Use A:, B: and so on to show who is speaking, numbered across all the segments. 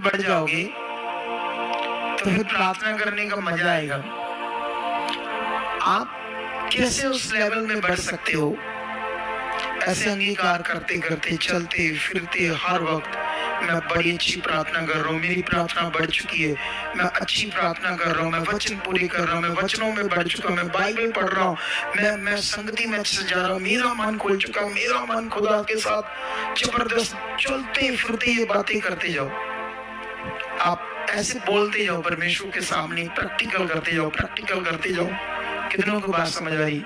A: बढ़ जाओगे तो फिर प्रार्थना करने का मजा आएगा। आप कैसे उस लेवल में बढ़ सकते हो? ऐसे अंगीकार करते करते, चलते फिरते हर वक्त मैं बड़ी अच्छी प्रार्थना कर रहा हूँ, मेरी प्रार्थना बढ़ चुकी है, मैं अच्छी प्रार्थना कर रहा हूँ, मैं वचन पूरे कर रहा हूँ, मैं वचनों में बढ़ चुका हूँ, मैं बाइबल पढ़ रहा हूँ, मैं संगति में अच्छे से जा रहा हूँ, मेरा मन खुल चुका, मेरा मन खुदा के साथ जबरदस्त। चलते फिरते ये बातें करते जाओ, आप ऐसे बोलते जाओ परमेश्वर के सामने, प्रैक्टिकल करते जाओ, प्रैक्टिकल करते जाओ। कितनों को बात समझ आई?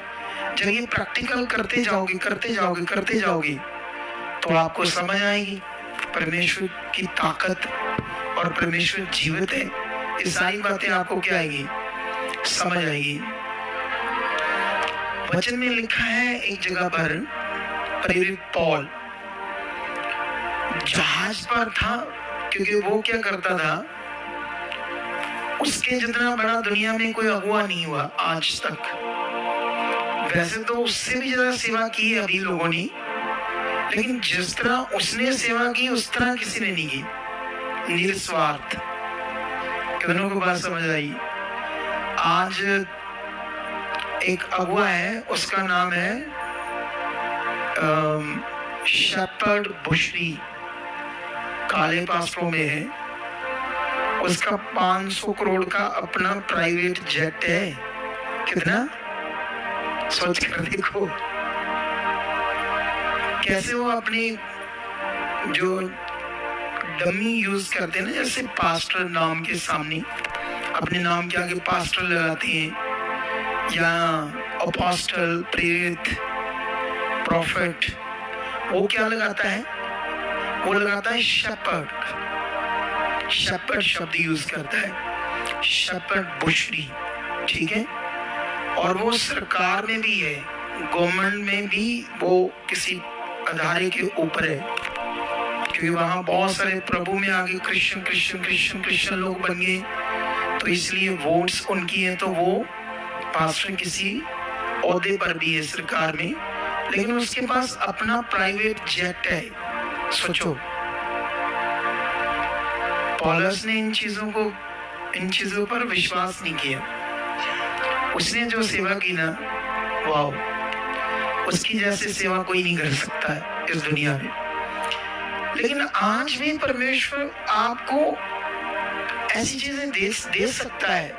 A: जब ये प्रैक्टिकल करते जाओगे करते जाओगे करते जाओगे तो आपको समझ आएगी परमेश्वर की ताकत और परमेश्वर जीवित है। ये सारी बातें आपको क्या आएगी? समझ आएगी। वचन में लिखा है एक जगह पर, प्रेरित पौल जहाज पर था, क्योंकि वो क्या करता था, उसके जितना बड़ा दुनिया में कोई अगुवा नहीं हुआ आज तक। वैसे तो उससे भी ज्यादा सेवा की है अभी लोगों ने, लेकिन जिस तरह उसने सेवा की उस तरह किसी ने नहीं की, निस्वार्थ। कितनों को बात समझ आई? आज एक अगुवा है, उसका नाम है शेपर्ड बुशरी, काले पासपों में है। उसका 500 करोड़ का अपना प्राइवेट जेट है। कितना? सोच कर देखो कैसे वो अपनी जो डमी यूज करते हैं ना, जैसे पास्टर नाम के सामने अपने नाम के आगे पास्टर लगाते हैं, या अपोस्टल, प्रेरित, प्रॉफिट। वो क्या लगाता है? वो लगाता है शेपर्ड। शेपर्ड शब्द यूज करता है, शेपर्ड बुशरी, ठीक है। और वो सरकार में भी है, गवर्नमेंट में भी वो किसी अदारे के ऊपर है, क्योंकि वहां बहुत सारे प्रभु में आगे क्रिश्चियन लोग बन गए, तो इसलिए वोट्स उनकी है, तो वो पास्टर किसी ओहदे पर भी है सरकार में, लेकिन उसके पास अपना प्राइवेट जेट है। सोचो, पौलुस ने इन चीजों पर विश्वास नहीं किया। उसने जो सेवा की ना, वाह, उसकी जैसे सेवा कोई नहीं कर सकता है इस दुनिया में। लेकिन आज भी परमेश्वर आपको ऐसी चीजें दे सकता है।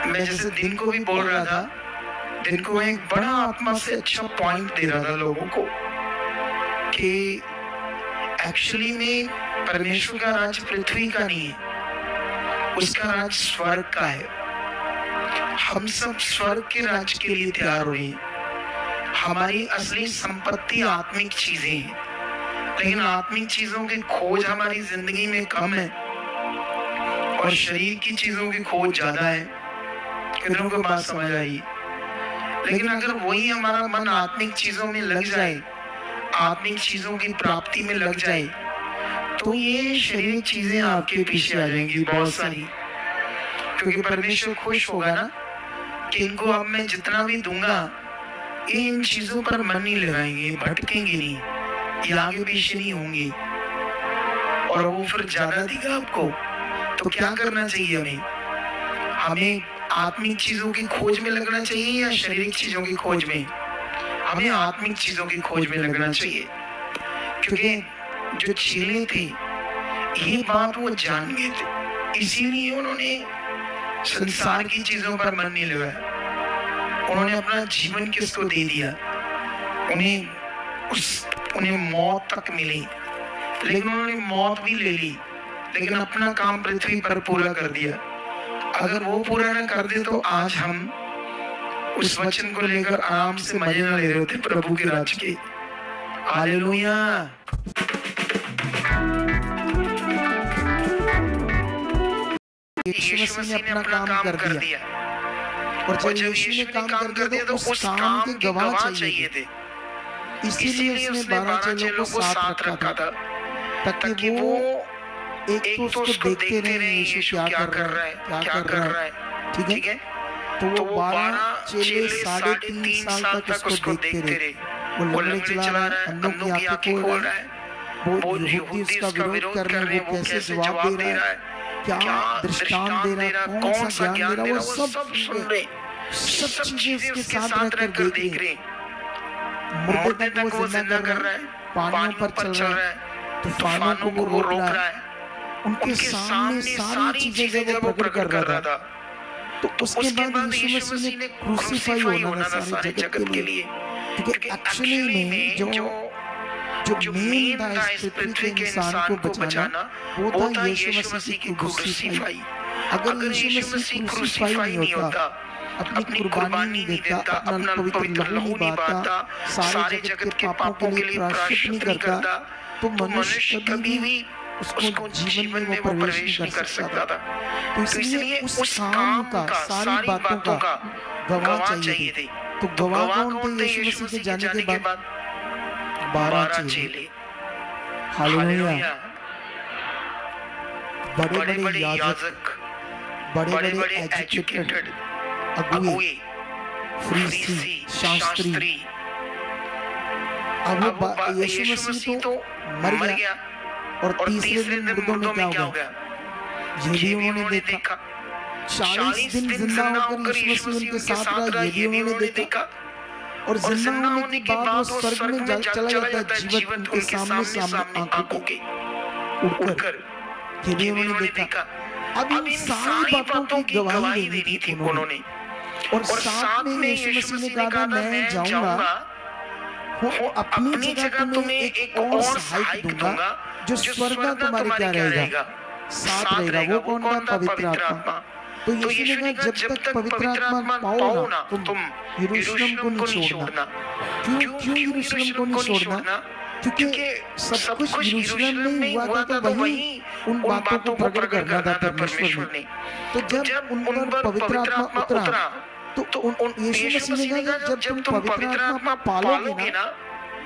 A: मैं जैसे दिन को भी बोल रहा था, दिन को एक बड़ा आत्मा से अच्छा पॉइंट दे रहा था लोगों को कि एक्चुअली में परमेश्वर का राज पृथ्वी का नहीं है, उसका राज स्वर्ग का है। हम सब स्वर्ग के राज के लिए तैयार हुए हैं। हमारी असली संपत्ति आत्मिक चीजें हैं, लेकिन आत्मिक चीजों की खोज हमारी जिंदगी में कम है और शरीर की चीजों की खोज ज्यादा है। कितनों को बात समझ आई? लेकिन अगर वही हमारा मन आत्मिक चीजों में लग जाए, आत्मिक चीजों की प्राप्ति में लग जाए, तो ये शरीरिक चीजें आपके पीछे आ जाएंगी बहुत सारी, क्योंकि परमेश्वर खुश होगा ना कि इनको अब मैं जितना भी दूंगा ये इन चीजों पर मन नहीं लगाएंगे, भटकेंगे नहीं, ये आगे पीछे नहीं होंगे, और वो फिर ज्यादा देगा आपको। तो क्या करना चाहिए हमें? हमें आत्मिक चीजों की खोज में लगना चाहिए या शारीरिक चीजों की खोज में? हमें आत्मिक चीजों की खोज में लगना चाहिए, क्योंकि जो चेले थे ये बात वो जान गए थे, इसीलिए उन्होंने संसार की चीजों पर मन नहीं लगाया। उन्होंने अपना जीवन किसको दे दिया? उन्हें मौत तक मिली, लेकिन उन्होंने मौत भी ले ली, लेकिन अपना काम पृथ्वी पर पूरा कर दिया। अगर वो पूरा न कर दे तो आज हम उस वचन को लेकर आराम से मजे न ले रहे होते प्रभु के राज के। हालेलुया। यीशु मसीह ने अपना काम कर दिया, और जब यीशु ने काम कर दिया तो उस काम के गवाह चाहिए थे। इसीलिए उसने 12 चेलों को साथ रखा था, ताकि वो एक तो उसको देखते रहे यीशु क्या कर रहा है, क्या कर रहा है, ठीक है। तो वो 12 चेले 3.5 साल तक उसको देखते रहे। वो लंगड़े चला रहा है, अंधों की आंखें खोल रहा है, वो यहूदी उसका विरोध कर रहे हैं, वो कैसे जवाब दे रहा है, क्या दृष्टांत दे रहा है, कौन सा ज्ञान दे रहा है, वो सब सुन रहे, सब चीजें उसके साथ रहकर देख रहे। मुर्दे तक वो जिंदा कर रहा है, पानियों पर चल रहा है, तूफानों को वो रोक रहा है, उनके सामने सारी चीजें जब वो प्रकट कर रहा था। तो उसके बाद यीशु मसीह ने क्रूसीफाई होना था सारे जगत के लिए, क्योंकि एक्चुअली में जो मेन था इस पृथ्वी के इंसान को बचाना, वो था यीशु मसीह की क्रूसीफाई। अगर यीशु मसीह क्रूसीफाई नहीं होता, अपनी कुर्बानी नहीं देता, अपना पवित्र लहू नहीं बहाता, सारे जगत के पापों के लिए प्रायश्चित नहीं करता, तो मनुष्य कभी भी उसको जीवन में वो प्रवेश नहीं कर सकता था। तो इसलिए उस काम का, सारी बातों का गवाह चाहिए थे। तो गवाह कौन थे यीशु मसीह के जाने के बाद? 12 चेले। हालेलुया। बड़े-बड़े याजक, बड़े-बड़े एजुकेटेड अगुवे, फरीसी, शास्त्री। अब यीशु मसीह तो मर गया और तीसरे दिन मुर्दों में क्या हो गया, ये भी उन्होंने देखा। 40 दिन जिंदा होकर यीशु मसीह उनके साथ रहा, ये भी उन्होंने देखा। और जिंदा होने के बाद वो स्वर्ग में चला जाता है, जीवन उनके सामने आंखों के उड़कर, ये भी उन्होंने देखा। अब इन सारी बातों की गवाही देनी थी उन्होंने। और साथ में यीशु मसीह ने कहा, मैं जाऊंगा, वो अपनी जगह तुम्हें एक और सहायक दूंगा, जो स्वर्ग में तुम्हारे क्या रहेगा, साथ रहेगा। वो कौन था? पवित्र आत्मा। तो यीशु ने कहा, जब तक पवित्र आत्मा पाओ ना, तुम यरूशलेम को नहीं छोड़ना। क्यों यरूशलेम को नहीं छोड़ना? क्योंकि सब कुछ यरूशलेम में हुआ था, तो वही उन बातों को प्रकट करना था परमेश्वर ने। तो जब उन पर पवित्र आत्मा उतरा, तो यीशु मसीह ने कहा, जब तुम पवित्र आत्मा पालोगे ना,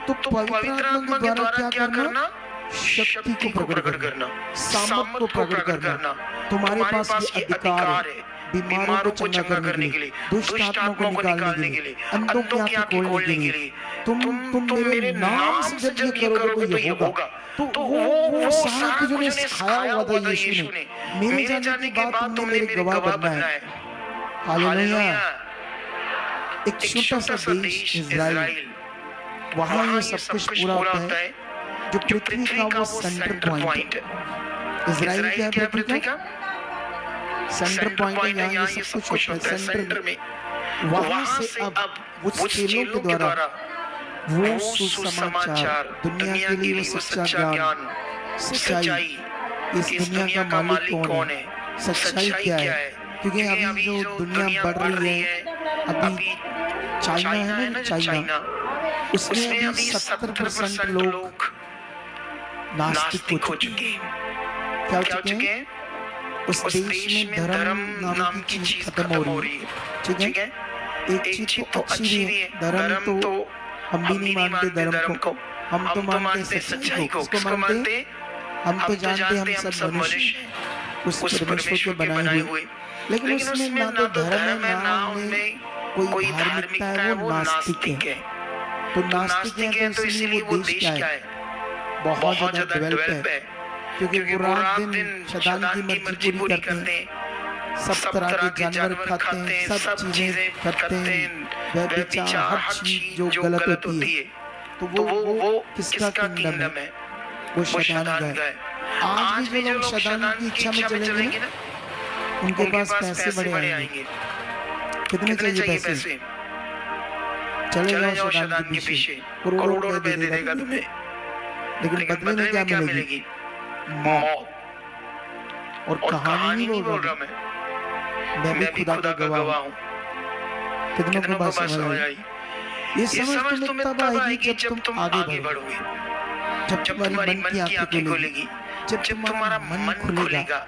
A: तो पवित्र आत्मा के द्वारा क्या करना? शक्ति को प्रकट करना, सामर्थ को प्रकट करना। तुम्हारे पास ये अधिकार है, बीमारों को चंगा करने के लिए, दुष्ट आत्माओं को निकालने के लिए, अंधों की आंखें खोलने के लिए। तुम मेरे नाम से जब ये करोगे तो ये होगा। तो वो सारा कुछ उन्हें सिखाया हुआ था यीशु ने। मेरे जाने के बाद तुमने मेरे गवाह बनना है। हालेलुया। एक छोटा सा देश इज़राइल, वहाँ ये सब कुछ पूरा होता है, जो पृथ्वी का वो सेंटर पॉइंट है। इज़राइल क्या है? पृथ्वी का सेंटर पॉइंट है। यहाँ ये सब कुछ होता है सेंटर में। वहाँ से अब उस चेलों के द्वारा वो सुसमाचार, दुनिया के लिए वो सच्चा ज्ञान, सच्चाई, इस दुनिया का मालिक कौन है, सच्चाई क्या है। क्योंकि अभी जो दुनिया बढ़ रही है, अभी चाइना है ना, चाइना, उसमें अभी 70% लोग नास्तिक हो चुके हैं। क्या हो चुके हैं? उस देश में धर्म नाम की चीज खत्म हो रही है। ठीक है, एक चीज तो अच्छी भी है, धर्म तो हम भी नहीं मानते धर्म को, हम तो मानते सच्चाई को। उसको मानते, हम तो जानते हम सब मनुष्य उस परमेश्वर के बनाए हुए। लेकिन उसमें ना तो धर्म है, ना उनमें कोई धार्मिकता है, वो नास्तिक है। तो नास्तिक है, तो इसलिए वो देश क्या है? बहुत ज्यादा डेवलप है, क्योंकि वो रात दिन शैतान की मर्जी पूरी करते हैं, सब तरह के जानवर खाते हैं, सब चीजें करते हैं, व्यभिचार, हर चीज जो गलत होती है। तो वो किसका किंगडम है? वो शैतान का है। आज भी जो लोग शैतान की इच्छा में चलेंगे ना, उनके पास पैसे बड़े आएंगे। कितने चाहिए पैसे? चले जाओ शैतान के पीछे, करोड़ों रुपए दे देगा तुम्हें, लेकिन बदले में क्या मिलेगी? मौत। और कहानी नहीं बोल रहा मैं भी खुदा का गवाह हूँ। कितनों को बात समझ आई? ये समझ तुम्हें तब आएगी जब तुम आगे बढ़ोगे, जब तुम्हारी मन की आंखें खुलेगी, जब तुम्हारा मन खुलेगा,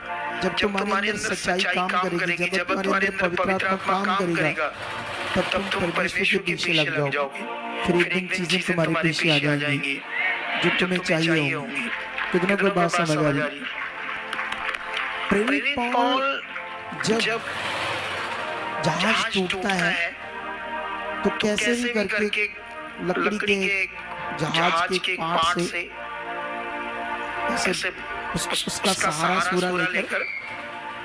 A: जब तुम्हारे अंदर सच्चाई काम करेगी, जब तुम्हारे अंदर पवित्र आत्मा काम करेगा, तब तुम परमेश्वर के पीछे लग जाओगे। फिर एक दिन चीजें तुम्हारे पीछे आ जाएंगी जो तुम्हें चाहिए होंगी। कितनों को बात समझ आ रही? प्रेरित पौल जब जहाज टूटता है तो कैसे भी करके लकड़ी के जहाज के पार्ट से ऐसे उसका सहारा सूरा लेकर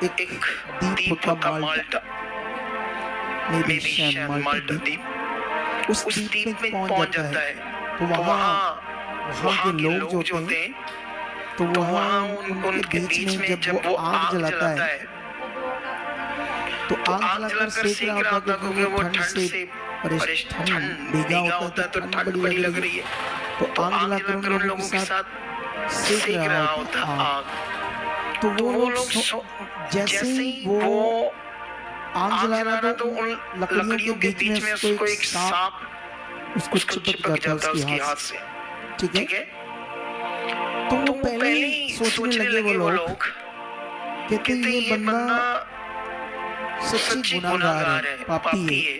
A: एक दीप होता माल्टा, मे बी शायद माल्टा दीप, उस दीप में पहुंच जाता है। तो वहाँ के लोग जो होते हैं, तो वहाँ उनके बीच में जब वो आग जलाता है, तो आग जलाकर सेक रहा होता है, क्योंकि वो ठंड से परेशान भीगा होता है, तो ठंड बड़ी लग रही है। तो आग जलाकर उन लोगों के साथ सेक रहा होता आग। तो वो लोग जैसे ही वो आग जला रहा था, तो उन लकड़ियों के बीच में उसको एक सांप उसको चिपक जाता है उसके हाथ से। ठीक है? तो वो पहले ही सोचने लगे वो लोग, कहते ये बंदा सच्ची गुनाहगार है, पापी है।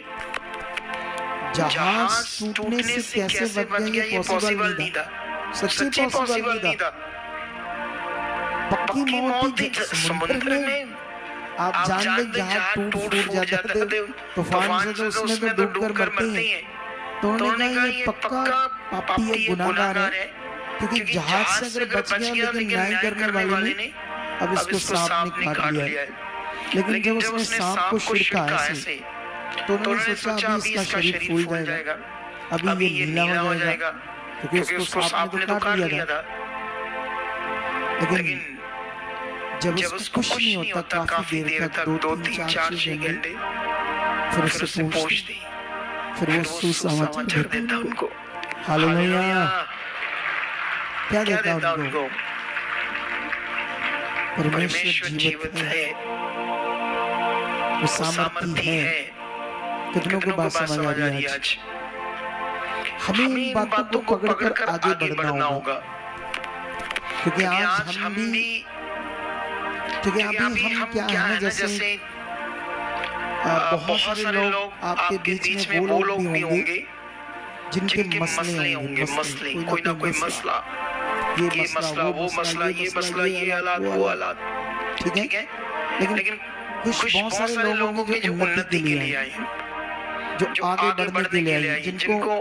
A: जहाज टूटने से कैसे बच गया ये पॉसिबल नहीं था, सच्ची पॉसिबल नहीं था। पक्की मौत थी समुद्र में। आप जानते जहाज टूट जाता है, तूफान से तो उसमें तो डूबकर मरते हैं। तो उन्होंने कहा ये पक्का पापी है, गुनाहगार है, क्योंकि जहाज से अगर बच गया, लेकिन न्याय करने वाले ने अब इसको सांप ने काट लिया है। लेकिन जब उसने सांप को छिड़का ऐसे, तो उन्होंने सोचा अभी इसका शरीर फूल जाएगा, अभी ये नीला हो जाएगा, क्योंकि उसको सांप ने तो काट लिया था। लेकिन जब उसको कुछ नहीं होता, काफी देर तक 2-3-4-6 घंटे, फिर उससे पूछते, फिर वो सुसमाचार देता उनको। हालेलुया! क्या देता उनको? परमेश्वर जीवित है, वो सामर्थी है। कितनों को बात समझ आ रही है आज? हमें इन बातों को पकड़कर आगे बढ़ना होगा, क्योंकि आज हम भी, क्योंकि अभी हम क्या है, जैसे बहुत सारे लोग आपके बीच में वो लोग भी होंगे जिनके मसले होंगे, मसले, कोई ना कोई मसला, ये मसला, वो मसला, ये मसला, ये हालात, वो हालात। ठीक है? लेकिन कुछ बहुत सारे लोग होंगे जो उन्नति के लिए आए हैं, जो आगे बढ़ने के लिए आए हैं, जिनको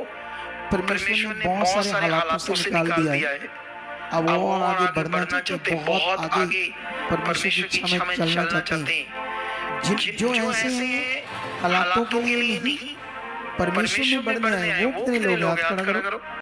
A: परमेश्वर ने बहुत सारे हालातों से निकाल दिया है। अब वो और आगे बढ़ना चाहते हैं, बहुत आगे परमेश्वर की इच्छा में चलना चाहते हैं। जो ऐसे हालातों के लिए नहीं, परमेश्वर में बढ़ने आए, वो कितने लोग हाथ खड़ा करो।